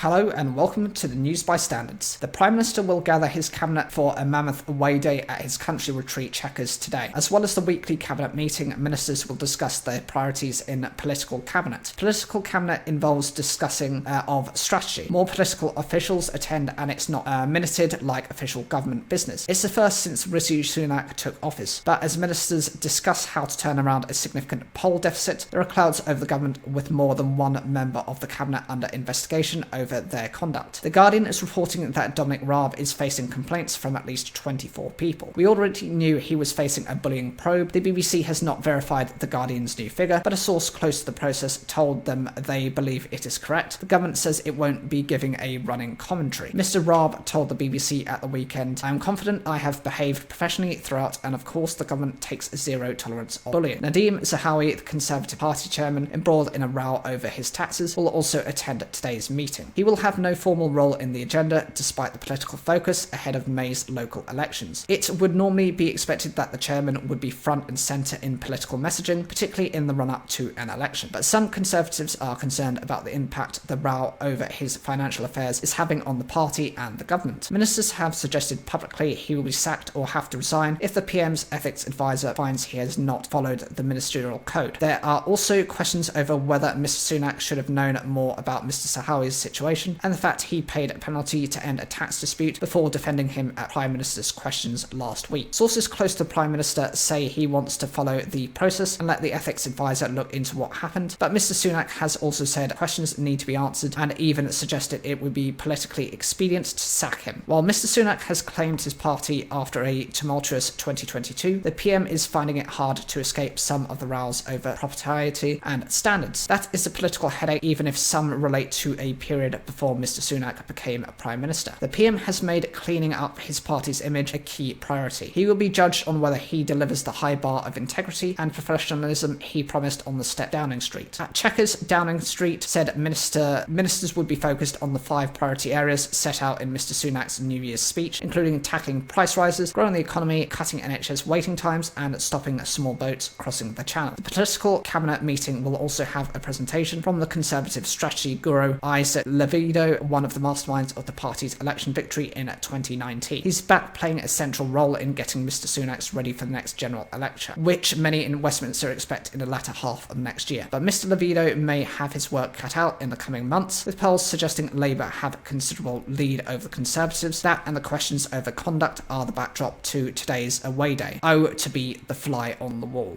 Hello and welcome to the News by Standards. The Prime Minister will gather his cabinet for a mammoth away day at his country retreat Chequers today. As well as the weekly cabinet meeting, ministers will discuss their priorities in political cabinet. Political cabinet involves discussing of strategy. More political officials attend and it's not minuted like official government business. It's the first since Rishi Sunak took office. But as ministers discuss how to turn around a significant poll deficit, there are clouds over the government with more than one member of the cabinet under investigation over their conduct. The Guardian is reporting that Dominic Raab is facing complaints from at least 24 people. We already knew he was facing a bullying probe. The BBC has not verified the Guardian's new figure, but a source close to the process told them they believe it is correct. The government says it won't be giving a running commentary. Mr. Raab told the BBC at the weekend, "I am confident I have behaved professionally throughout, and of course the government takes zero tolerance of bullying." Nadeem Zahawi, the Conservative Party chairman, embroiled in a row over his taxes, will also attend today's meeting. He will have no formal role in the agenda, despite the political focus ahead of May's local elections. It would normally be expected that the chairman would be front and centre in political messaging, particularly in the run-up to an election. But some Conservatives are concerned about the impact the row over his financial affairs is having on the party and the government. Ministers have suggested publicly he will be sacked or have to resign if the PM's ethics advisor finds he has not followed the ministerial code. There are also questions over whether Mr. Sunak should have known more about Mr. Zahawi's situation and the fact he paid a penalty to end a tax dispute before defending him at Prime Minister's questions last week. Sources close to the Prime Minister say he wants to follow the process and let the ethics advisor look into what happened, but Mr. Sunak has also said questions need to be answered and even suggested it would be politically expedient to sack him. While Mr. Sunak has claimed his party after a tumultuous 2022, the PM is finding it hard to escape some of the rows over propriety and standards. That is a political headache, even if some relate to a period before Mr. Sunak became Prime Minister. The PM has made cleaning up his party's image a key priority. He will be judged on whether he delivers the high bar of integrity and professionalism he promised on the step Downing Street. At Chequers, Downing Street said ministers would be focused on the 5 priority areas set out in Mr. Sunak's New Year's speech, including tackling price rises, growing the economy, cutting NHS waiting times, and stopping small boats crossing the channel. The political cabinet meeting will also have a presentation from the Conservative strategy guru Isaac Levido, one of the masterminds of the party's election victory in 2019. He's back playing a central role in getting Mr. Sunak ready for the next general election, which many in Westminster expect in the latter half of next year. But Mr. Levido may have his work cut out in the coming months, with polls suggesting Labour have a considerable lead over the Conservatives. That and the questions over conduct are the backdrop to today's away day. Oh, to be the fly on the wall.